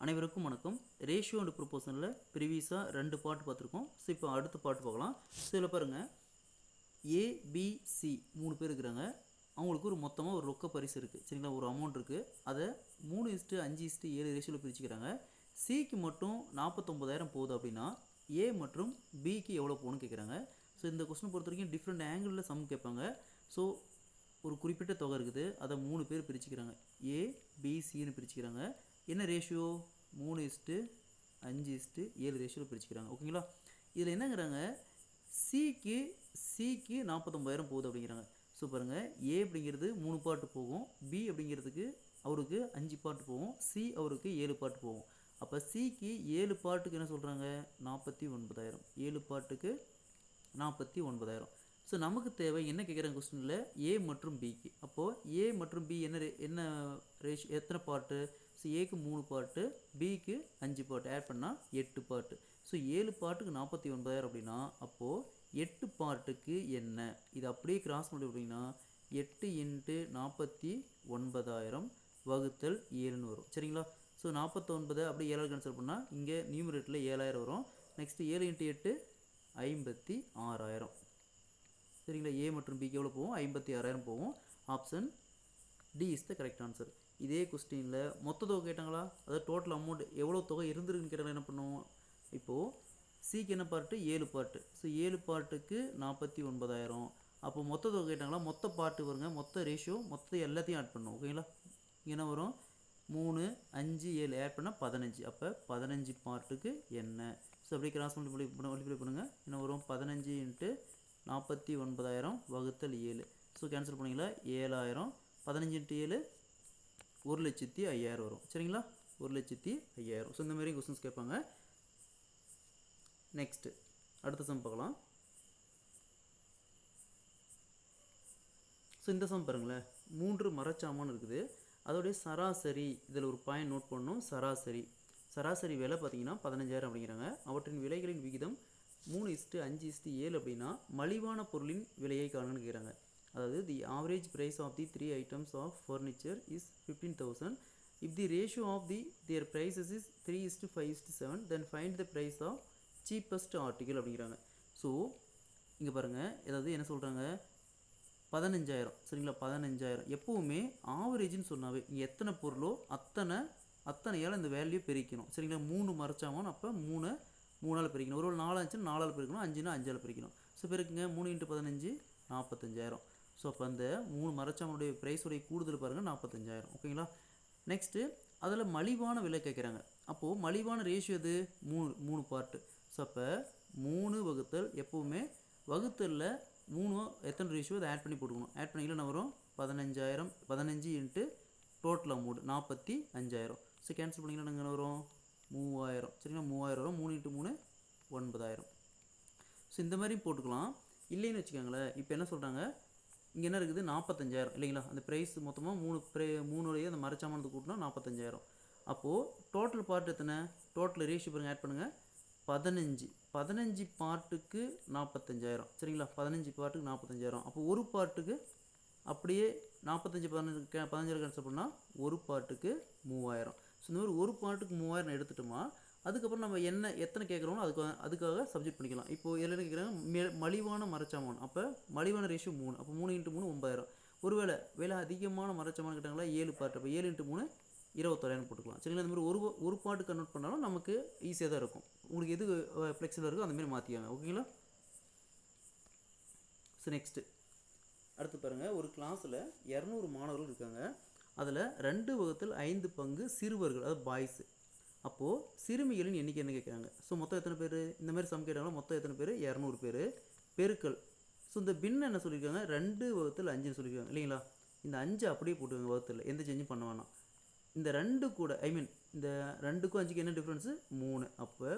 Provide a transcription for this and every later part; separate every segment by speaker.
Speaker 1: அனைவருக்கும் வணக்கம். Ratio and ப்ரொபோஷனில் ப்ரீவியஸாக 2 பார்ட் பார்த்துருக்கோம். ஸோ இப்போ அடுத்த பார்ட் பார்க்கலாம். ஸோ இதில் பாருங்கள், ஏபிசி 3 பேர் இருக்கிறாங்க. அவங்களுக்கு ஒரு மொத்தமாக ஒரு ரொக்க பரிசு இருக்குது, சரிங்களா? ஒரு அமௌண்ட் இருக்குது. அதை 3:5:7 ரேஷியோவில் பிரிச்சுக்கிறாங்க. சிக்கு மட்டும் 49,000 போகுது அப்படின்னா ஏ மற்றும் பிக்கு எவ்வளோ போகணும்னு கேட்குறாங்க. ஸோ இந்த கொஸ்டின் பொறுத்த வரைக்கும் டிஃப்ரெண்ட் ஆங்கிளில் சம் கேட்பாங்க. ஸோ ஒரு குறிப்பிட்ட தொகை இருக்குது, அதை 3 பேர் பிரிச்சுக்கிறாங்க. ஏபிசின்னு பிரிச்சுக்கிறாங்க. என்ன ரேஷியோ? 3:5:7 ரேஷியோவில் பிரிச்சுக்கிறாங்க. ஓகேங்களா? இதில் என்னங்கிறாங்க, சிக்கு 49,000 போகுது அப்படிங்கிறாங்க. ஸோ பாருங்கள், ஏ அப்படிங்கிறது 3 பார்ட்டு போகும், பி அப்படிங்கிறதுக்கு அவருக்கு 5 பார்ட்டு போகும், சி அவருக்கு 7 பார்ட்டு போகும். அப்போ சிக்கு 7 பார்ட்டுக்கு என்ன சொல்கிறாங்க? 49,000. 7 பார்ட்டுக்கு 49,000. ஸோ நமக்கு தேவை என்ன கேட்குறாங்க கொஸ்டினில்? ஏ மற்றும் பிக்கு. அப்போது ஏ மற்றும் பி என்ன ரேஷியோ, எத்தனை பார்ட்டு? ஸோ ஏக்கு 3 பார்ட்டு, பிக்கு 5 பார்ட்டு, ஆட் பண்ணால் 8 பார்ட்டு. ஸோ 7 பார்ட்டுக்கு 49,000 அப்படின்னா அப்போது 8 பார்ட்டுக்கு என்ன? இது அப்படியே கிராஸ் பண்ணி அப்படின்னா 8 × 49,000 வகுத்தல் 7ன்னு வரும், சரிங்களா? ஸோ 49 அப்படியே 7 கேன்சல் பண்ணால் இங்கே நியூமரேட்டரில் 7,000 வரும். நெக்ஸ்ட்டு 7 × 8 56,000, சரிங்களா? ஏ மற்றும் பிக்கு எவ்வளோ போகும்? 56,000 போகும். Option D is the correct answer. இதே கொஸ்டினில் மொத்த தொகை கேட்டாங்களா? அதாவது டோட்டல் அமௌண்ட் எவ்வளோ தொகை இருந்திருக்குன்னு கேட்டாலும் என்ன பண்ணுவோம்? இப்போது சிக்கு என்ன பார்ட்டு? 7 பார்ட்டு. ஸோ 7 பார்ட்டுக்கு 49,000. அப்போ மொத்த தொகை கேட்டாங்களா? மொத்த பார்ட்டு வருங்க, மொத்த ரேஷியோ, மொத்த எல்லாத்தையும் ஆட் பண்ணும். ஓகேங்களா? என்ன வரும்? 3, 5, 7 ஆட் பண்ணால் 15. அப்போ 15 பார்ட்டுக்கு என்ன? ஸோ அப்படியே கிராஸ் மல்டிப்ளை பண்ணுங்கள். என்ன வரும்? 15 × 49,000 வகுத்தல் 7. ஸோ கேன்சல் பண்ணிங்களா? 7,000. 15 × 7 1,05,000 வரும், சரிங்களா? 1,05,000. ஸோ இந்த மாதிரி கொஸ்டின்ஸ் கேட்பாங்க. நெக்ஸ்ட்டு அடுத்த சம் பார்க்கலாம். ஸோ இந்த சம் பாருங்களேன், 3 மரச்சாமான் இருக்குது, அதோடைய சராசரி. இதில் ஒரு பாயிண்ட் நோட் பண்ணணும். சராசரி விலை பார்த்தீங்கன்னா 15,000 அப்படிங்கிறாங்க. அவற்றின் விலைகளின் விகிதம் 3:5:7 அப்படின்னா மலிவான பொருளின் விலையை காணுன்னு கேட்குறாங்க. அதாவது the average price of the 3 items of furniture is 15,000. If the ratio of their prices is 3:5:7 then find the price of cheapest article அப்படிங்கிறாங்க. ஸோ இங்கே பாருங்கள், ஏதாவது என்ன சொல்கிறாங்க? 15,000, சரிங்களா? 15,000 எப்போவுமே ஆவரேஜ்னு சொன்னாவே இங்கே எத்தனை பொருளோ அத்தனையால் இந்த வேல்யூ பிரிக்கணும், சரிங்களா? 3 மறைச்சாமான், அப்போ 3ஆல் பிரிக்கணும். ஒரு 4 ஆச்சுன்னா 4ஆல் பிரிக்கணும், 5னா 5ஆல் பிரிக்கணும். ஸோ பிறகுங்க 3 × 15 45,000. ஸோ அப்போ அந்த 3 மரச்சாமனுடைய ப்ரைஸுடைய கூடுதல் பாருங்கள் 45,000. ஓகேங்களா? நெக்ஸ்ட்டு அதில் மலிவான விலை கேட்குறாங்க. அப்போது மலிவான ரேஷியோ இது 3 பார்ட்டு. ஸோ அப்போ 3 வகுத்தல் எப்போவுமே வகுத்தலில் 3 எத்தனை ரேஷியோ அதை ஆட் பண்ணி போட்டுக்கணும். ஆட் பண்ணிக்கலாம் என்ன வரும்? 15,000. 15 × டோட்டல் அமௌண்ட் 45,000. ஸோ கேன்சல் பண்ணிங்கன்னா என்ன வரும்? 3,000, சரிங்களா? 3,000 வரும். 3 × 3 9,000. ஸோ இந்த மாதிரி போட்டுக்கலாம். இல்லைன்னு வச்சுக்கோங்களேன், இப்போ என்ன சொல்கிறாங்க, இங்கே என்ன இருக்குது? 45,000 இல்லைங்களா? அந்த ப்ரைஸ் மொத்தமாக 3 அந்த மரச்சாமானத்துக்கு கூட்டினா 45,000. அப்போது டோட்டல் பார்ட் எத்தனை? டோட்டல் ரேஷியோ பாருங்கள், ஆட் பண்ணுங்கள். 15 பார்ட்டுக்கு 45,000, சரிங்களா? 15 பார்ட்டுக்கு 45,000. அப்போ ஒரு பார்ட்டுக்கு அப்படியே 45 15 கேன்சல் பண்ணால் ஒரு பார்ட்டுக்கு 3,000. ஸோ இந்த மாதிரி ஒரு பார்ட்டுக்கு 3,000 எடுத்துட்டோமா, அதுக்கப்புறம் நம்ம எத்தனை கேட்குறோமோ அதுக்காக சப்ஜெக்ட் பண்ணிக்கலாம். இப்போது இதில் என்ன கேட்குறாங்க? மலிவான மரச்சாமான். அப்போ மலிவான ரேஷியோ 3. அப்போ 3 × 3 9,000. ஒருவேளை விலை அதிகமான மரச்சாமான் கேட்டாங்களா? 7 பார்ட். அப்போ 7 × 3 21,000 போட்டுக்கலாம், சரிங்களா? இந்த மாதிரி ஒரு பார்ட்டு கன்வெர்ட் பண்ணாலும் நமக்கு ஈஸியாக தான் இருக்கும். உங்களுக்கு எது ஃப்ளெக்சிபிளாக இருக்கோ அந்தமாரி மாற்றிக்காங்க. ஓகேங்களா? ஸோ நெக்ஸ்ட்டு அடுத்து பாருங்கள், ஒரு கிளாஸில் 200 மாணவர்கள் இருக்காங்க. அதில் 2/5 பங்கு சிறுவர்கள், அதாவது பாய்ஸு. அப்போது சிறுமிகளின் எண்ணிக்கை என்ன கேட்குறாங்க? ஸோ மொத்தம் எத்தனை பேர்? இந்த மாதிரி சம் கேட்டாங்களா? மொத்தம் எத்தனை பேர்? 200 பேர். பெருக்கல். ஸோ இந்த பின் என்ன சொல்லியிருக்காங்க? 2/5 சொல்லியிருக்காங்க இல்லைங்களா? இந்த 5 அப்படியே போட்டுருக்காங்க வகுத்தில், எந்த சேஞ்சும் பண்ண வேணாம். இந்த 2 கூட இந்த 2க்கும் 5க்கு என்ன டிஃப்ரென்ஸு? 3. அப்போ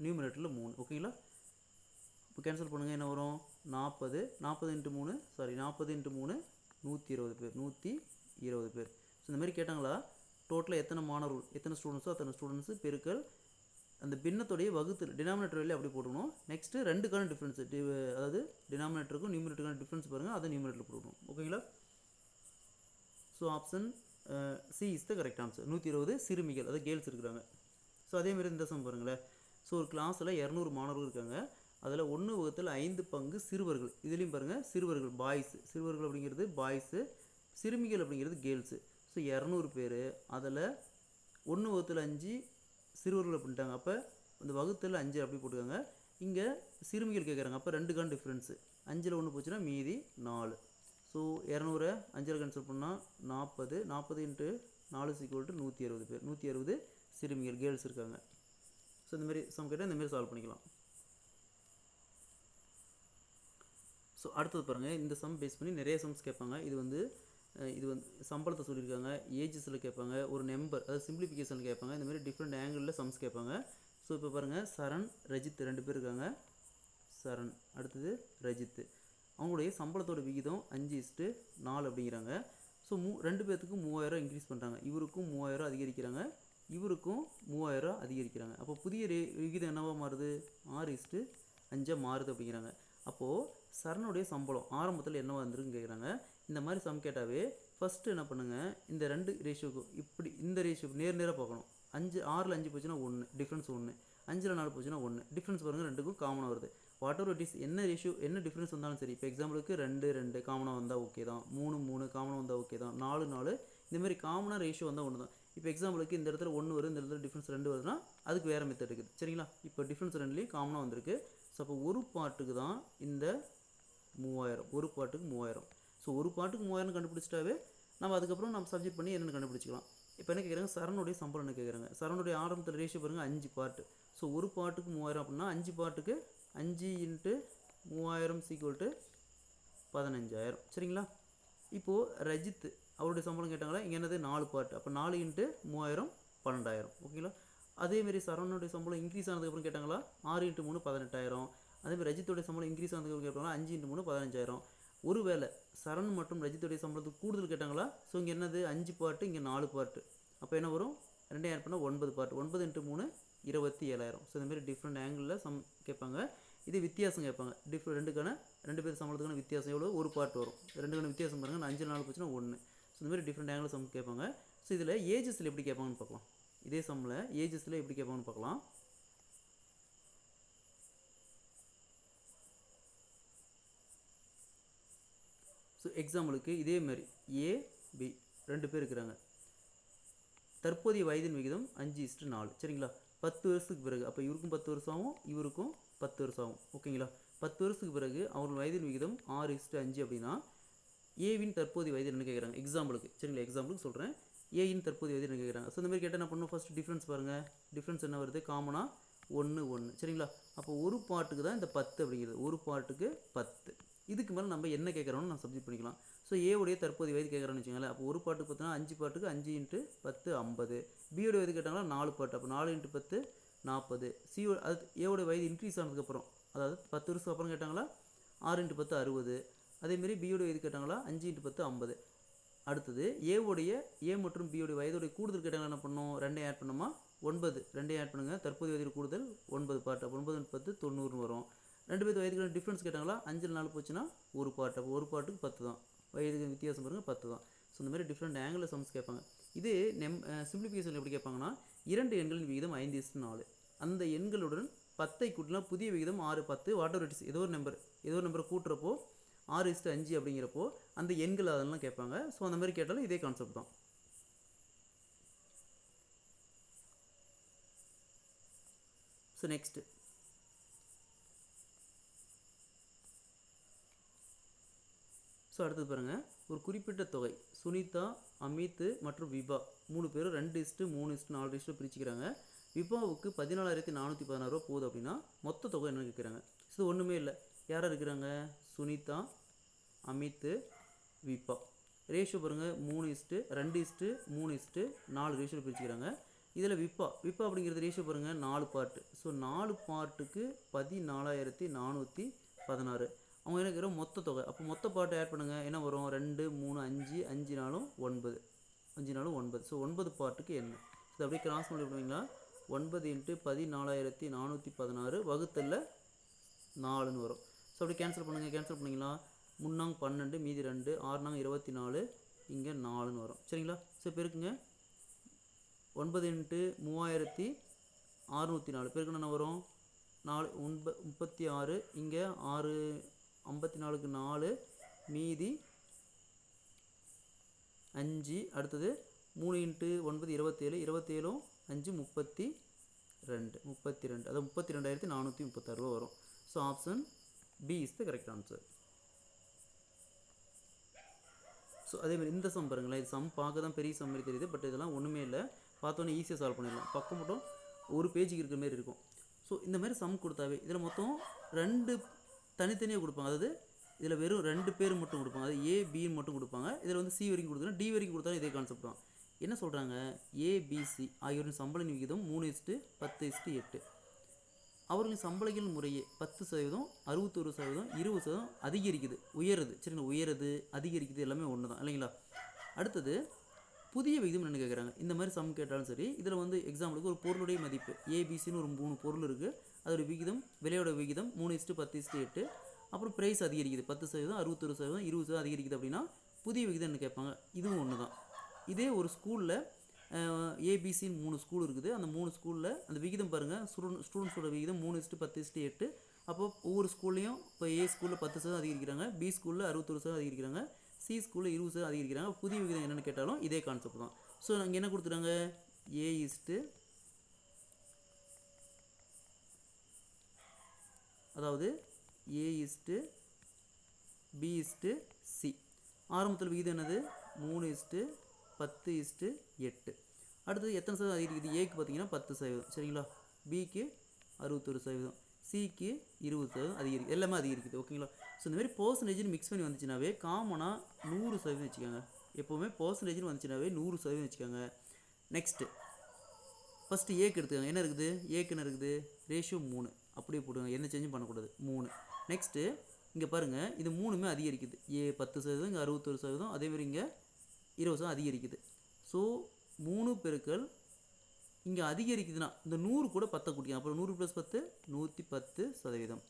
Speaker 1: நியூமரேட்டரில் 3. ஓகேங்களா? இப்போ கேன்சல் பண்ணுங்கள். என்ன வரும்? 40 × 3 120 பேர். 120 பேர். ஸோ இந்த மாதிரி கேட்டாங்களா? டோட்டலாக எத்தனை மாணவர்கள், எத்தனை ஸ்டூடெண்ட்ஸோ அத்தனை ஸ்டூடெண்ட்ஸு பெருக்கல் அந்த பின்னத்துடைய வகுத்தில் டினாமினேட்டர் வேலையை அப்படி போடணும். நெக்ஸ்ட்டு 2க்கான டிஃப்ரென்ஸு, அதாவது டினாமினேட்டருக்கும் நியூமரேட்டருக்கான டிஃப்ரென்ஸ் பாருங்கள், அதை நியூமரேட்டரில் போடணும். ஓகேங்களா? So option C is the correct answer. 120 சிறுமிகள், அதாவது கேர்ள்ஸ் இருக்கிறாங்க. ஸோ அதேமாதிரி இந்த சம் பாருங்களேன். ஸோ ஒரு கிளாஸில் 200 மாணவர்கள் இருக்காங்க. அதில் 1/5 பங்கு சிறுவர்கள். இதுலேயும் பாருங்கள் சிறுவர்கள் பாய்ஸ், சிறுவர்கள் அப்படிங்கிறது பாய்ஸு, சிறுமிகள் அப்படிங்கிறது கேர்ள்ஸு. ஸோ 200 பேர், அதில் 1/5 சிறுவர்கள் அப்படின்ட்டாங்க. அப்போ இந்த வகுத்தில் 5 அப்படி போட்டுக்காங்க. இங்கே சிறுமிகள் கேட்குறாங்க. அப்போ 2 டிஃப்ரென்ஸு. 5ல் 1 போச்சுன்னா மீதி 4. ஸோ 200 5ல் கேன்சல் பண்ணால் 40. 40 × 4 = 160 பேர். 160 சிறுமிகள் கேர்ள்ஸ் இருக்காங்க. ஸோ இந்தமாரி சம் கேட்டால் இந்தமாரி சால்வ் பண்ணிக்கலாம். ஸோ அடுத்தது பாருங்கள், இந்த சம் பேஸ் பண்ணி நிறைய சம்ஸ் கேட்பாங்க. இது வந்து சம்பளத்தை சொல்லியிருக்காங்க, ஏஜஸில் கேட்பாங்க, ஒரு நம்பர் அதாவது சிம்பிளிஃபிகேஷன் கேட்பாங்க. இந்தமாதிரி டிஃப்ரெண்ட் ஆங்கிளில் சம்ஸ் கேட்பாங்க. ஸோ இப்போ பாருங்கள், சரண் ரஜித் 2 பேர் இருக்காங்க. சரண் அடுத்தது ரஜித். அவங்களுடைய சம்பளத்தோட விகிதம் 5:4 அப்படிங்கிறாங்க. ஸோ 2 பேர்த்துக்கு 3000 இன்க்ரீஸ் பண்ணுறாங்க. இவருக்கும் 3000 அதிகரிக்கிறாங்க, இவருக்கும் 3000 அதிகரிக்கிறாங்க. அப்போ புதிய விகிதம் என்னவா மாறுது? 6:5 மாறுது அப்படிங்கிறாங்க. அப்போது சரணுடைய சம்பளம் ஆரம்பத்தில் என்னவா இருந்திருக்குன்னு கேட்குறாங்க. இந்த மாதிரி சம் கேட்டாவே ஃபஸ்ட்டு என்ன பண்ணுங்கள், இந்த 2 ரேஷியோக்கும் இப்படி இந்த ரேஷியோ நேராக பார்க்கணும். 6ல் 5 போச்சுன்னா 1 டிஃப்ரென்ஸ் 1, 5ல் 4 போச்சுன்னா 1 டிஃப்ரென்ஸ் பாருங்கள், 2க்கும் காமனாக வருது. வாட் எவர் இட் இஸ், என்ன ரேஷியோ என்ன டிஃப்ரென்ஸ் வந்தாலும் சரி. இப்போ எக்ஸாம்பிளுக்கு 2 2 காமனாக வந்தால் ஓகே தான், 3 3 காமனாக வந்தால் ஓகே தான், 4 4 இந்தமாதிரி காமனாக ரேஷியோ வந்தால் ஒன்று தான். இப்போ எக்ஸாம்பிளுக்கு இந்த இடத்துல 1 வரும், இந்த இடத்துல டிஃப்ரென்ஸ் 2 வருதுன்னா அதுக்கு வேறு மெத்தட் இருக்குது. சரிங்களா? இப்போ டிஃப்ரென்ஸ் 2லேயும் காமனாக வந்திருக்கு. ஸோ அப்போ ஒரு பாட்டுக்கு தான் இந்த 3000, ஒரு பாட்டுக்கு 3000. ஸோ ஒரு பாட்டுக்கு 3000 கண்டுபிடிச்சிட்டாவே நம்ம அதுக்கப்புறம் நம்ம சப்ஜெக்ட் பண்ணி என்னென்னு கண்டுபிடிச்சிக்கலாம். இப்போ என்ன கேட்குறாங்க, சரணுடைய சம்பளம் என்ன கேட்குறாங்க. சரணுடைய ஆரம்பத்தில் ரேஷியோ பாருங்கள் 5 பாட்டு. ஸோ ஒரு பாட்டுக்கு 3000 அப்படின்னா 5 பாட்டுக்கு 5 × 3000 = 15000. சரிங்களா? இப்போது ரஜித் அவருடைய சம்பளம் கேட்டாங்களா, இங்கே என்னது 4 பாட்டு. அப்போ 4 × 3000 12000. ஓகேங்களா? அதேமாரி சரவணுடைய சம்பளம் இன்க்ரீஸ் ஆனதுக்கப்புறம் கேட்டாங்களா, 6 × 3 18000. அதேமாதிரி ரஜித்தோடைய சம்பளம் இன்க்ரீஸ் ஆனதுக்கப்புறம் கேட்டாங்களா, 5 × 3 15000. ஒருவேளை சரண் மற்றும் ரஜித்தோடைய சம்பளத்துக்கு கூடுதல் கேட்டாங்களா, ஸோ இங்கே என்னது 5 பாட்டு, இங்கே 4 பாட்டு. அப்போ என்ன வரும், 2 ஆட் பண்ணால் 9 பாட்டு. 9 × 3 27000. ஸோ இந்தமாரி டிஃப்ரெண்ட் ஆங்கிளில் சம் கேட்பாங்க. இது வித்தியாசம் கேட்பாங்க. ரெண்டு பேர் சம்பளத்துக்கான வித்தியாசம் எவ்வளோ, ஒரு பாட்டு வரும். 2க்கான வித்தியாசம் பாருங்கள், 5 4 போச்சுன்னா 1. ஸோ இந்தமாதிரி டிஃப்ரெண்ட் ஆங்கிள் சம் கேட்பாங்க. ஸோ இதில் ஏஜஸில் எப்படி கேட்பாங்கன்னு பார்க்கலாம். இதே சம்மில் ஏஜஸில் எப்படி கேட்பாங்கன்னு பார்க்கலாம். ஸோ எக்ஸாம்பிளுக்கு இதே மாதிரி ஏ பி 2 பேர் இருக்கிறாங்க. தற்போதைய வயதின் விகிதம் 5:4. சரிங்களா? 10 வருஷத்துக்கு பிறகு, அப்போ இவருக்கும் 10 வருஷம் ஆகும், இவருக்கும் 10 வருஷம் ஆகும். ஓகேங்களா? 10 வருஷத்துக்கு பிறகு அவர்கள் வயதின் விகிதம் 6:5 அப்படின்னா ஏவின் தற்போதைய வயது என்ன கேட்குறாங்க எக்ஸாம்பிளுக்கு. சரிங்களா? எக்ஸாம்பிளுக்கு சொல்கிறேன், ஏயின் தற்போதைய வயது என்ன கேட்குறாங்க. ஸோ இந்த மாதிரி கேட்டால் என்ன பண்ணணும், ஃபஸ்ட்டு டிஃப்ரென்ஸ் பாருங்கள். டிஃப்ரென்ஸ் என்ன வருது, காமனாக 1 1. சரிங்களா? அப்போ ஒரு பாட்டுக்கு தான் இந்த 10 அப்படிங்கிறது, ஒரு பாட்டுக்கு 10. இதுக்கு மேலே நம்ம என்ன கேட்குறோன்னு நான் சப்ஜெக்ட் பண்ணிக்கலாம். ஸோ ஏவுடைய தற்போதைய வயது கேட்குறான்னு வச்சுக்கோங்களேன். அப்போ ஒரு பாட்டுக்கு பார்த்தோன்னா 5 பாட்டுக்கு 5 × 10 50. பியோட வயது கேட்டாங்கன்னா 4 பாட்டு, அப்போ 4 × 10 40. சிஓ அது ஏவோட வயது இன்க்ரீஸ் ஆனதுக்கப்புறம், அதாவது 10 வருஷத்துக்கு அப்புறம் கேட்டாங்களா 6 × 10 60. அதேமாரி பியோட வயது கேட்டாங்களா 5 × 10 50. அடுத்தது ஏ மற்றும் பியோடைய வயதுடைய கூடுதல் கேட்டாங்களா என்ன பண்ணணும், 2 ஆட் பண்ணோமா 9. 2 ஆட் பண்ணுங்கள், தற்போதைய வயது கூடுதல் 9 பாட்டு. அப்போ 9 × 10 90 வரும். 2 பேர் வயதுக்கான டிஃப்ரென்ஸ் கேட்டாங்களா, 5ல் 4 போச்சுன்னா ஒரு பாட்டு. அப்போ ஒரு பாட்டுக்கு 10 தான். வயதுக்கு வித்தியாசம் பாருங்கள் 10 தான். ஸோ இந்த மாதிரி டிஃப்ரெண்ட் ஆங்கிளில் சம்ஸ் கேட்பாங்க. இது சிம்பிளிஃபிகேஷன் எப்படி கேட்பாங்கன்னா, 2 எண்களின் விகிதம் 5:4. அந்த எண்களுடன் 10ஐ கூட்டினா புதிய விகிதம் 6 10 வாட் எவர் இட்ஸ், ஏதோ ஒரு நம்பரை கூட்டுறப்போ 6:5 அப்படிங்கிறப்போ அந்த எண்கள் அதெல்லாம் கேட்பாங்க. ஸோ அந்த மாதிரி கேட்டாலும் இதே கான்செப்ட் தான். ஸோ நெக்ஸ்ட்டு ஸோ அடுத்தது பாருங்கள், ஒரு குறிப்பிட்ட தொகை சுனிதா, அமித் மற்றும் விபா 3 பேரும் 2:3:4 பிரிச்சுக்கிறாங்க. விபாவுக்கு 14,416 ரூபா போகுது அப்படின்னா மொத்த தொகை என்ன கேட்குறாங்க. ஸோ ஒன்றுமே இல்லை, யாராக இருக்கிறாங்க, சுனிதா, அமித், விபா. ரேஷியோ பாருங்கள் 3:2:3:4 ரேஷியோ பிரிச்சுக்கிறாங்க. இதில் விபா அப்படிங்கிறது ரேஷியோ பாருங்கள் 4 பார்ட்டு. ஸோ 4 பார்ட்டுக்கு 14,416. அவங்க என்ன கேட்குறோம், மொத்த தொகை. அப்போ மொத்த பாட்டு ஆட் பண்ணுங்கள், என்ன வரும், 2 3 5 5 4 9 5 4 9. ஸோ 9 பாட்டுக்கு என்ன. ஸோ அப்படியே கிராஸ் பண்ணி பண்ணுவீங்களா, 9 × 14,416 வகுத்தல்ல 4ன்னு வரும். ஸோ அப்படி கேன்சல் பண்ணிங்களா, 3 12 மீதி 2 6 24 இங்கே 4ன்னு வரும். சரிங்களா? ஸோ இப்போ இருக்குங்க 9 × 604 பேருக்கு என்ன வரும் 4 36 இங்கே 6 54க்கு 4 மீதி 5 அடுத்தது 3 × 9 27 27 5 32 அதாவது 32,436 ரூபா வரும். So option B is the correct answer. So அதேமாதிரி இந்த சம் பாருங்களேன், இது சம் பார்க்க தான் பெரிய சம் மாதிரி தெரியுது, பட் இதெல்லாம் ஒன்றுமே இல்லை, பார்த்தோன்னே ஈஸியாக சால்வ் பண்ணிடலாம். பக்கம் மட்டும் ஒரு பேஜுக்கு இருக்கிற மாதிரி இருக்கும். ஸோ இந்த மாதிரி சம் கொடுத்தாவே இதில் மொத்தம் 2 தனித்தனியாக கொடுப்பாங்க. அதாவது இதில் வெறும் 2 பேர் மட்டும் கொடுப்பாங்க, அது ஏ பின்னு மட்டும் கொடுப்பாங்க. இதில் வந்து சி வரைக்கும் கொடுத்தா டி வரைக்கும் கொடுத்தாலும் இதே கான்செப்ட் தான். என்ன சொல்கிறாங்க, ஏபிசி ஆகியோரின் சம்பள விகிதம் 3:10:8. அவர்களின் சம்பளங்கள் முறையே 10%, 61%, 20% அதிகரிக்குது, உயருது. சரிங்களா, உயருது அதிகரிக்குது எல்லாமே ஒன்று தான் இல்லைங்களா. அடுத்தது புதிய விகிதம் என்ன கேட்குறாங்க. இந்த மாதிரி சம் கேட்டாலும் சரி, இதில் வந்து எக்ஸாம்பிளுக்கு ஒரு பொருளுடைய மதிப்பு ஏபிசின்னு ஒரு 3 பொருள் இருக்குது, அதோட விகிதம் விலையோட விகிதம் 3:10:8. அப்புறம் ப்ரைஸ் அதிகரிக்குது 10%, 61%, 20% அதிகரிக்குது அப்படின்னா புதிய விகிதம் என்ன கேட்பாங்க. இதுவும் ஒன்று தான். இதே ஒரு ஸ்கூலில் ஏபிசின்னு 3 ஸ்கூல் இருக்குது, அந்த 3 ஸ்கூலில் அந்த விகிதம் பாருங்கள், ஸ்டூடெண்ட்ஸோட விகிதம் 3:10:8. அப்போ ஒவ்வொரு ஸ்கூல்லையும் இப்போ ஏ ஸ்கூலில் 10% அதிகரிக்கிறாங்க, பி ஸ்கூலில் 61% அதிகரிக்கிறாங்க, சி ஸ்கூலில் 20% அதிகரிக்கிறாங்க. புதிய விகிதம் என்னென்னு கேட்டாலும் இதே கான்செப்ட் தான். ஸோ அங்கே என்ன கொடுத்துறாங்க, அதாவது A/B/C. ஆரம்பத்தில் விகிதம் என்னது 3:10:8. அடுத்தது எத்தனை சதவீதம் அதிகரிக்குது, ஏக்கு பார்த்தீங்கன்னா 10%, சரிங்களா, பிக்கு 61%, சிக்கு 20% அதிகரிக்குது, எல்லாமே அதிகரிக்குது. ஓகேங்களா. ஸோ இந்த மாதிரி பர்சன்டேஜ்னு மிக்ஸ் பண்ணி வந்துச்சுனாவே காமனாக 100% வச்சுக்கோங்க. எப்போவுமே பர்சன்டேஜ்னு வந்துச்சுனாவே 100% வச்சுக்கோங்க. நெக்ஸ்ட்டு ஃபஸ்ட்டு ஏக்கு எடுத்துக்கோங்க. என்ன இருக்குது, ஏக்கு என்ன இருக்குது, ரேஷியோ 3 அப்படியே போடுங்க, எந்த சேஞ்சும் பண்ணக்கூடாது, 3. நெக்ஸ்ட்டு இங்கே பாருங்கள், இது 3மே அதிகரிக்குது. ஏ 10%, இங்கே 61%, அதேமாதிரி இங்கே 20% அதிகரிக்குது. ஸோ 3 பெருக்கல் இங்கே அதிகரிக்குதுன்னா இந்த 100 கூட 10 கூட்டிங்க, அப்புறம் 100 + 10 110%.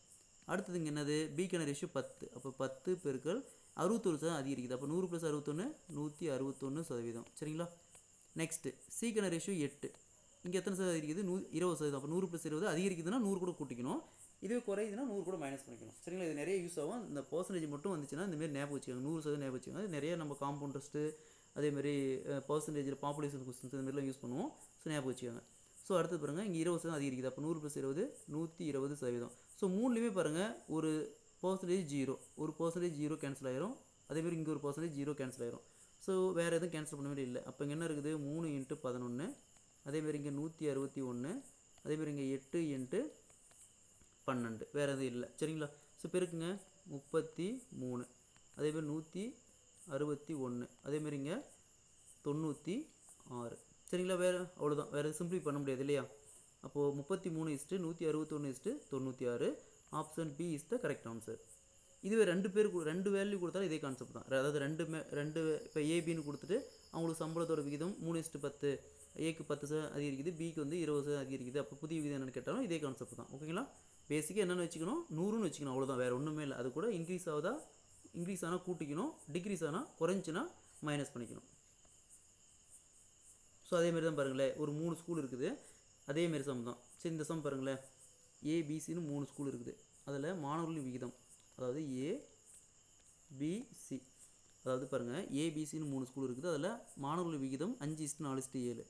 Speaker 1: அடுத்தது இங்கே என்னது, பிக்கான ரேஷியோ 10, அப்போ 10 பெருக்கல் 61% அதிகரிக்குது, அப்போ 100 + 61 161%. சரிங்களா. நெக்ஸ்ட்டு சிக்கான ரேஷியோ 8, இங்கே எத்தனை சதவீதம் அதிகரிக்குது, 20%, அப்போ 100 + 20 அதிகரிக்குதுன்னா 100 கூட கூட்டிக்கணும், இதுவே குறையுதுன்னா 100 கூட மைனஸ் பண்ணிக்கணும். சரிங்களா. இது நிறைய யூஸ் ஆகும். இந்த பர்சன்டேஜ் மட்டும் வந்துச்சுன்னா இந்தமாரி ஞாபகம் வச்சுக்கோங்க, 100% ஞாபகம் வச்சுக்கோங்க. அது நிறைய நம்ம காம்பவுண்ட் டெஸ்ட்டு அதேமாதிரி பர்சன்டேஜில் பாப்புலேஷன் கொஸ்டின்ஸ் இதுமாரிலாம் யூஸ் பண்ணுவோம். ஸோ ஞாபகம் வச்சுக்கோங்க. ஸோ அடுத்து பாருங்கள், இங்கே 20% அதிகரிக்குது, அப்போ 100 + 20 120%. ஸோ 3லேயுமே பாருங்கள், ஒரு பர்சன்டேஜ் 0, ஒரு பர்சன்டேஜ் 0 கேன்சல் ஆயிரும், அதேமாதிரி இங்கே ஒரு பர்சன்டேஜ் 0 கேன்சல் ஆயிரும். ஸோ வேறு எதுவும் கேன்சல் பண்ண வேண்டிய இல்லை. அப்போ இங்கே என்ன இருக்குது, 3 × 11, அதேமாதிரி இங்கே 161, அதேமாதிரி இங்கே 8 × 12, வேறு எதுவும் இல்லை. சரிங்களா. ஸோ பெருக்குங்க 33, அதேமாதிரி 161, அதேமாதிரி இங்கே 96. சரிங்களா. வேறு அவ்வளோதான், வேறு சிம்பிளி பண்ண முடியாது இல்லையா. அப்போது 33:161:96. Option B is the correct answer. இதுவே 2 வேல்யூ கொடுத்தாலும் இதே கான்செப்ட் தான். அதாவது 2 இப்போ ஏபின்னு கொடுத்துட்டு அவங்களுக்கு சம்பளத்தோட விகிதம் 3:10, ஏக்கு 10% அதிகரிக்குது, பிக்கு வந்து 20% அதிகரிக்குது, அப்போ புதிய விகிதம் என்னென்னு கேட்டாலும் இதே கான்செப்ட் தான். ஓகேங்களா. பேசிக்காக என்னென்னு வச்சுக்கணும், 100ன்னு வச்சுக்கணும், அவ்வளோதான், வேறு ஒன்றுமே இல்லை. அது கூட இன்க்ரீஸ் ஆனால் கூட்டிக்கணும், டிக்ரீஸ் ஆனால் குறைஞ்சின்னா மைனஸ் பண்ணிக்கணும். ஸோ அதேமாரி தான் பாருங்களேன், ஒரு 3 ஸ்கூல் இருக்குது, அதேமாரி சம் தான். சரி, இந்த சம் பாருங்களேன், ஏபிசின்னு 3 ஸ்கூல் இருக்குது, அதில் மாணவர்களின் விகிதம், அதாவது ஏபிசி, அதாவது பாருங்கள் ஏபிசின்னு 3 ஸ்கூல் இருக்குது, அதில் மாணவர்களின் விகிதம் 5:4:7.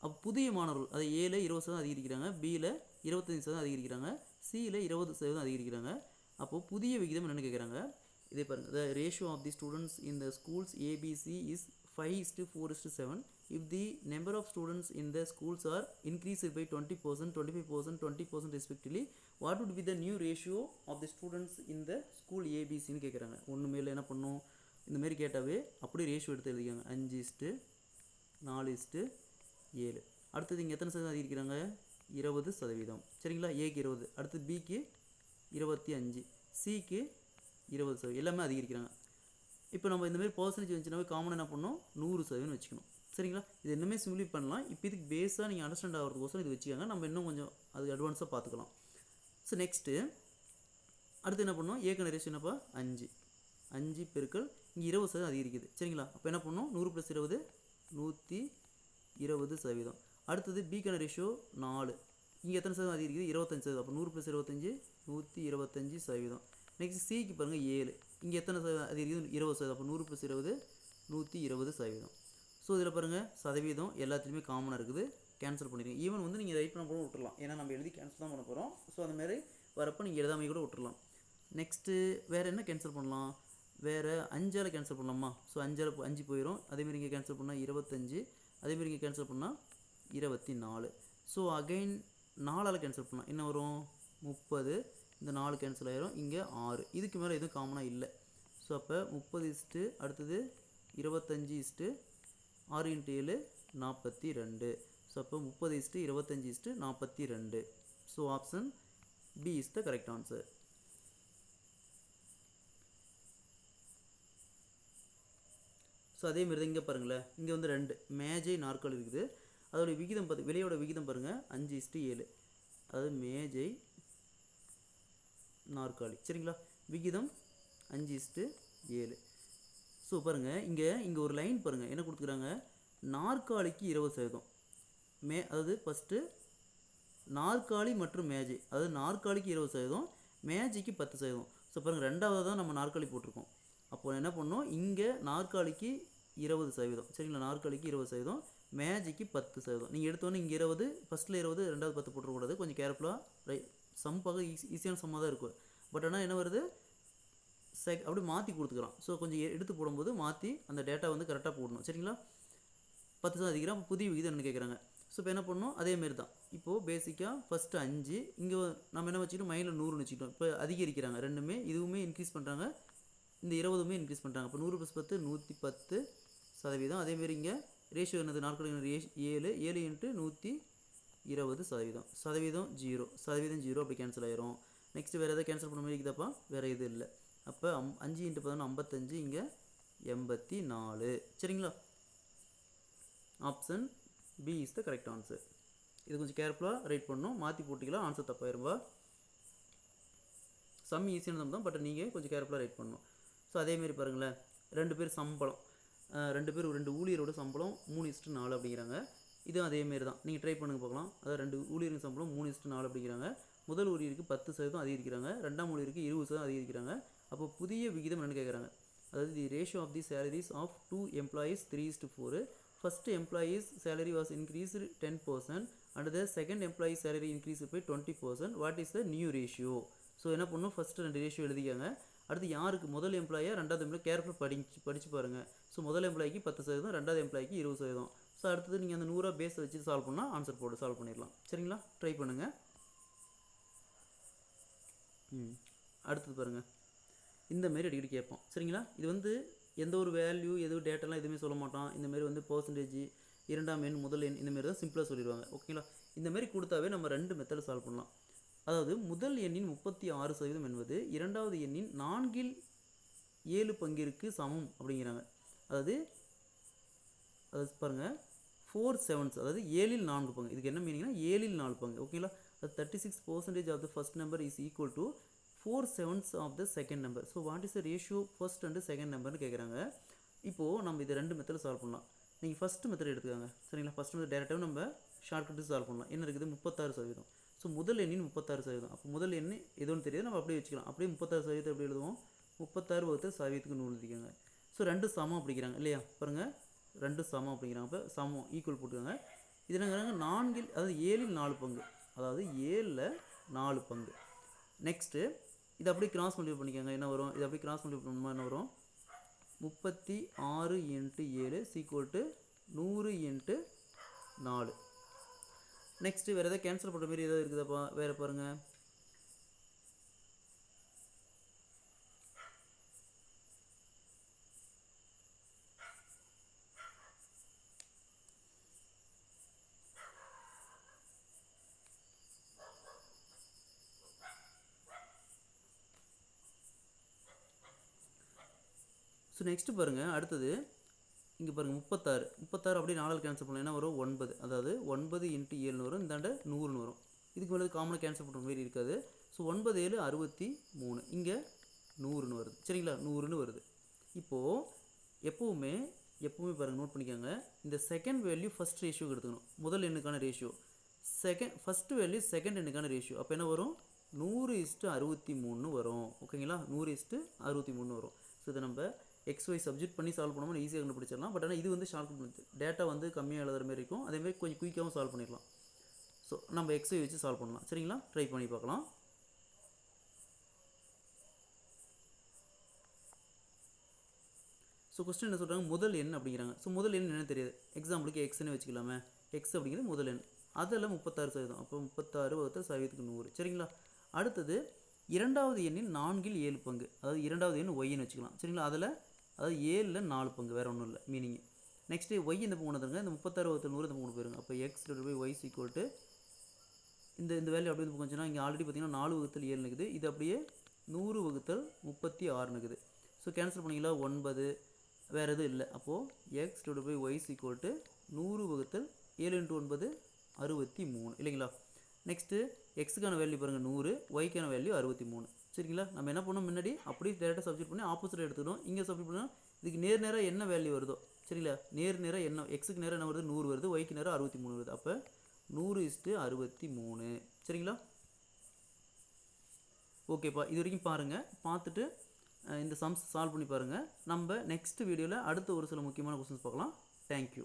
Speaker 1: அப்போ புதிய மாணவர்கள், அது ஏல 20% அதிகரிக்கிறாங்க, பியில் 25% அதிகரிக்கிறாங்க, சியில் 20% அதிகரிக்கிறாங்க. அப்போது புதிய விகிதம் என்னென்னு கேட்குறாங்க. இதே பாருங்கள், the ratio of the students in the schools ABC is 5:4:7. If the number of students in the schools are increased by 20%, 25%, 20% respectively, what would be the new ratio of the students in the school ABCன்னு கேட்குறாங்க. ஒன்று மேலே என்ன பண்ணும், இந்தமாரி கேட்டாவே அப்படியே ratio எடுத்து எழுதிக்காங்க, 5:4:7. அடுத்தது இங்கே எத்தனை சதவீதம் அதிகரிக்கிறாங்க, 20%. சரிங்களா. ஏக்கு 20, அடுத்து பிக்கு 25, சிக்கு 20%, எல்லாமே அதிகரிக்கிறாங்க. இப்போ நம்ம இந்தமாரி பர்சன்டேஜ் வந்துச்சுனாவே காமனாக என்ன பண்ணணும், 100% வச்சுக்கணும். சரிங்களா. இது இன்னுமே சிம்பிளி பண்ணலாம். இப்போ இதுக்கு பேஸாக நீங்கள் அண்டர்ஸ்டாண்ட் ஆகிறதுக்கோசரம் இது வச்சுக்காங்க, நம்ம இன்னும் கொஞ்சம் அது அட்வான்ஸாக பார்த்துக்கலாம். ஸோ நெக்ஸ்ட்டு அடுத்து என்ன பண்ணணும், ஏக்கான ரேஷியோ என்னப்பா 5 பெருக்கல் இங்கே 20% அதிகரிக்குது. சரிங்களா. அப்போ என்ன பண்ணணும், 100 + 20 120%. அடுத்தது பிக்கான ரேஷியோ 4, இங்கே எத்தனை சதவீதம் அதிகரிக்குது 25%. அப்போ 100 + 25 125%. நெக்ஸ்ட் சிக்கு பாருங்கள் 7. இங்கே எத்தனை சதவீதம் அதிகரிக்குது 20%. அப்போ 100 + 20 120%. ஸோ இதில் பாருங்கள் சதவீதம் எல்லாத்துலேயுமே காமனாக இருக்குது, கேன்சல் பண்ணிடுங்க. ஈவன் வந்து நீங்கள் ரைட் பண்ண கூட விட்டுறலாம், ஏன்னா நம்ம எழுதி கேன்சல் தான் பண்ண போகிறோம். ஸோ அந்த மாதிரி வரப்போ நீங்கள் எழுதாமல் கூட விட்டுறலாம். நெக்ஸ்ட்டு வேறு என்ன கேன்சல் பண்ணலாம், வேறு 5ஆல் கேன்சல் பண்ணலாமா? ஸோ 5 போயிடும். அதேமாதிரி இங்கே கேன்சல் பண்ணால் 25, அதேமாதிரி இங்கே கேன்சல் பண்ணால் 24. ஸோ அகைன் 4ஆல் கேன்சல் பண்ணலாம், என்ன வரும் 30. இந்த 4 கேன்சல் ஆயிரும், இங்கே 6. இதுக்கு மேலே எதுவும் காமனாக இல்லை. ஸோ அப்போ 30 அடுத்தது 25 6 × 7 42. ஸோ அப்போ 30 25 42. So option B is the correct answer. So அதேமாரி தான் இங்கே பாருங்களேன், இங்கே வந்து 2 மேஜை நாற்காலி இருக்குது. அதோடைய விகிதம் பார்த்து விலையோட விகிதம் பாருங்கள் 5:7. அதாவது மேஜை நாற்காலி, சரிங்களா, விகிதம் 5:7. ஸோ பாருங்கள் இங்கே ஒரு லைன் பாருங்கள் என்ன கொடுத்துக்கிறாங்க, நாற்காலிக்கு 20%. அதாவது ஃபஸ்ட்டு நாற்காலி மற்றும் மேஜை, அதாவது நாற்காலிக்கு 20%, மேஜைக்கு 10%. ஸோ பாருங்கள் ரெண்டாவது தான் நம்ம நாற்காலி போட்டிருக்கோம். அப்போ என்ன பண்ணோம், இங்கே நாற்காலிக்கு 20%, சரிங்களா, நாற்காலிக்கு 20%, மேஜைக்கு 10%. நீங்கள் எடுத்தோன்னே இங்கே 20, ஃபஸ்ட்டில் 20, ரெண்டாவது 10 போட்டுறக்கூடாது. கொஞ்சம் கேர்ஃபுல்லாக சம் பார்க்க ஈஸியான சம்மாக தான் இருக்கும். பட் ஆனால் என்ன வருது, அப்படி மாற்றி கொடுத்துக்கலாம். ஸோ கொஞ்சம் எடுத்து போடும்போது மாற்றி அந்த டேட்டா வந்து கரெக்டாக போடணும், சரிங்களா. 10% அதிகம். புதிய விகிதம் என்ன கேட்குறாங்க. ஸோ இப்போ என்ன பண்ணணும், அதேமாரி தான். இப்போது பேசிக்காக ஃபஸ்ட்டு 5, இங்கே நம்ம என்ன வச்சுக்கிட்டோம், -100 வச்சுக்கிட்டோம். இப்போ அதிகரிக்கிறாங்க ரெண்டுமே, இதுவுமே இன்க்ரீஸ் பண்ணுறாங்க, இந்த 20மே இன்க்ரீஸ் பண்ணுறாங்க. அப்போ 100 + 10 110%. அதேமாரி இங்கே ரேஷியோ என்னது, நாற்காலி 7 × 120%. சதவீதம் 0 அப்படி கேன்சல் ஆயிரும். நெக்ஸ்ட்டு வேறு எதாவது கேன்சல் பண்ண மாதிரி இருக்குதாப்பா, வேறு எதுவும் இல்லை. அப்போ 5 × 11 55, இங்கே 84, சரிங்களா. Option B is the correct answer. இது கொஞ்சம் கேர்ஃபுல்லாக ரைட் பண்ணணும், மாற்றி போட்டிக்கலாம், ஆன்சர் தப்பாயிரும்பா. சம் ஈஸியான சம் தான், பட் நீங்கள் கொஞ்சம் கேர்ஃபுல்லாக ரைட் பண்ணணும். ஸோ அதேமாரி பாருங்களேன், 2 பேர் சம்பளம், 2 ஊழியரோட சம்பளம் 3:4 அப்படிங்கிறாங்க. இதுவும் அதேமாரி தான், நீங்கள் ட்ரை பண்ணுங்க பார்க்கலாம். அதாவது 2 ஊழியருக்கு சம்பளம் 3:4 அப்படிங்கிறாங்க. முதல் ஊழியருக்கு 10% அதிகரிக்கிறாங்க, ரெண்டாம் ஊழியருக்கு 20% அதிகரிக்கிறாங்க. அப்போ புதிய விகிதம் என்னென்னு கேட்குறாங்க. அதாவது the ratio of the salaries of 2 employees 3:4. First employee's salary was increased 10% and the second employee's salary increased by 20%. What is the new ratio? So என்ன பண்ணணும், ஃபஸ்ட்டு 2 ரேஷியோ எழுதிக்காங்க. அடுத்து யாருக்கு, முதல் எம்ப்ளாயா ரெண்டாவது எம்ப்ளாய், கேர்ஃபுல்லாக படித்து பாருங்கள். ஸோ முதல் எம்ப்ளாய்க்கு 10%, ரெண்டாவது எம்ப்ளாய்க்கு 20%. ஸோ அடுத்தது நீங்கள் அந்த 100 பேஸை வச்சு சால்வ் பண்ணால் ஆன்சர் போட்டு சால்வ் பண்ணிடலாம், சரிங்களா. ட்ரை பண்ணுங்கள். அடுத்தது பாருங்கள், இந்தமாரி அடிக்கடி கேட்போம், சரிங்களா. இது வந்து எந்த ஒரு வேல்யூ எதுவும் டேட்டெல்லாம் எதுவுமே சொல்ல மாட்டோம். இந்தமாரி வந்து பர்சன்டேஜ், இரண்டாம் எண், முதல் எண், இந்தமாரி தான் சிம்பிளாக சொல்லிடுவாங்க, ஓகேங்களா. இந்தமாரி கொடுத்தாவே நம்ம 2 மெத்தட் சால்வ் பண்ணலாம். அதாவது முதல் எண்ணின் 36% என்பது இரண்டாவது எண்ணின் 4/7 பங்கிற்கு சமம் அப்படிங்கிறாங்க. அதாவது பாருங்கள் 4/7, அதாவது 7/4 பங்கு. இதுக்கு என்ன மீனிங்னா 7/4 பங்கு, ஓகேங்களா. அது 36% of the first number is equal to 4/7 of the second number. So what is the ratio first and second நம்பர்னு கேட்குறாங்க. இப்போது நம்ம இது 2 மெத்தட் சால்வ் பண்ணலாம். நீங்கள் ஃபஸ்ட்டு மெத்தட் எடுத்துக்காங்க, சரிங்களா. ஃபஸ்ட் மெத்தட் டேரெக்டாக நம்ம ஷார்ட்கட்டு சால்வ் பண்ணலாம். என்ன இருக்குது, 36%. ஸோ முதல் எண்ணின் 36%. அப்போ முதல் எண் எதுவும் தெரியாது, நம்ம அப்படியே வச்சுக்கலாம். அப்படியே 36% எப்படி எழுதுவோம், 36 × 100 எழுதிக்கோங்க. ஸோ 2 சமம் அப்படிங்கிறாங்க இல்லையா, பாருங்கள் 2 சமம் அப்படிங்கிறாங்க. இப்போ சமம் ஈக்குவல் போட்டுக்கோங்க. இது என்னங்கிறாங்க 4, அதாவது 7/4 பங்கு, அதாவது 7/4 பங்கு. நெக்ஸ்ட்டு இது அப்படியே கிராஸ் மல்டிப்ளை பண்ணிக்கோங்க. என்ன வரும், இது அப்படியே கிராஸ் மல்டிப்ளை பண்ணுமா என்ன வரும், 36 × 7 100 × 4. நெக்ஸ்ட்டு வேறு எதாவது கேன்சல் பண்ணுற மாதிரி எதாவது இருக்குதாப்பா, வேறு பாருங்கள். ஸோ நெக்ஸ்ட்டு பாருங்கள், அடுத்தது இங்கே பாருங்கள் 36 அப்படியே 4ஆல் கேன்சல் பண்ணலாம். என்ன வரும், 9, அதாவது 9 × 7 வரும், இந்தாண்ட 100 வரும். இதுக்கு மேலே காமனாக கேன்சல் பண்ணுற மாதிரி இருக்காது. ஸோ 9 7 63, இங்கே 100 வருது, சரிங்களா, 100 வருது. இப்போது எப்போவுமே பாருங்கள் நோட் பண்ணிக்கோங்க, இந்த செகண்ட் வேல்யூ ஃபஸ்ட் ரேஷியோக்கு எடுத்துக்கணும், முதல் எண்ணுக்கான ரேஷியோ. ஃபஸ்ட்டு வேல்யூ செகண்ட் எண்ணுக்கான ரேஷியோ. அப்போ என்ன வரும்? 100:63 வரும். ஓகேங்களா? 100:63 வரும். ஸோ இதை நம்ம XY சப்ஜெக்ட் பண்ணி சால்வ் பண்ணோம்னா ஈஸியாக கண்டுபிடிச்சிடலாம். பட் ஆனால் இது வந்து ஷார்ட்கட் மெத்தட். டேட்டா வந்து கம்மியாக எழுதுற மாதிரி இருக்கும். அதேமாதிரி கொஞ்சம் குயிக்காகவும் சால்வ் பண்ணிடலாம். ஸோ நம்ம XY வச்சு சால்வ் பண்ணலாம். சரிங்களா? ட்ரை பண்ணி பார்க்கலாம். ஸோ கொஸ்டின் என்ன சொல்கிறாங்க? முதல் எண் அப்படிங்கிறாங்க. ஸோ முதல் எண் என்ன தெரியாது. எக்ஸாம்பிளுக்கு எக்ஸ்ன்னு வச்சுக்கலாமே. எக்ஸ் அப்படிங்கிறது முதல் எண். அதில் 36%. அப்போ 36/100. சரிங்களா? அடுத்தது இரண்டாவது எண்ணின் 4/7 பங்கு. அதாவது இரண்டாவது எண் ஒய்ன்னு வச்சுக்கலாம். சரிங்களா? அதாவது 7ல் 4 பங்கு, வேறு ஒன்றும் இல்லை மீனிங். நெக்ஸ்ட்டு ஒய் இந்த பக்கம் வந்துருங்க. இந்த 36/100 இந்த பக்கம் போயிருங்க. அப்போ x/y ஈக்குவல் இந்த வேல்யூ அப்படியே பக்கம் வந்துச்சுன்னா இங்கே ஆல்ரெடி பார்த்தீங்கன்னா 4/7 இருக்குது. இது அப்படியே 100/36 இருக்குது. ஸோ கேன்சல் பண்ணிங்களா? 9 வேறு எதுவும் இல்லை. அப்போது x/y ஈக்குவல் 100/7 × 9 63 இல்லைங்களா? நெக்ஸ்ட்டு எக்ஸுக்கான வேல்யூ பாருங்கள் 100, ஒய்க்கான வேல்யூ 63. சரிங்களா? நம்ம என்ன பண்ணோம்? முன்னாடி அப்படியே டேரெக்டாக சப்ஸ்டிட் பண்ணி ஆப்போசிட் எடுத்துக்கணும். இங்கே சப்ஸ்டிட் பண்ணால் இதுக்கு நேராக என்ன வேல்யூ வருதோ, சரிங்களா? நேராக என்ன எக்ஸுக்கு நேராக என்ன வருது? 100 வருது. ஒய்க்கு நேராக 63 வருது. அப்போ 100:63. சரிங்களா? ஓகேப்பா, இது வரைக்கும் பாருங்கள். பார்த்துட்டு இந்த சம்ஸ் சால்வ் பண்ணி பாருங்கள். நம்ம நெக்ஸ்ட் வீடியோவில் அடுத்த ஒரு சில முக்கியமான கொஸ்டின்ஸ் பார்க்கலாம். தேங்க்யூ.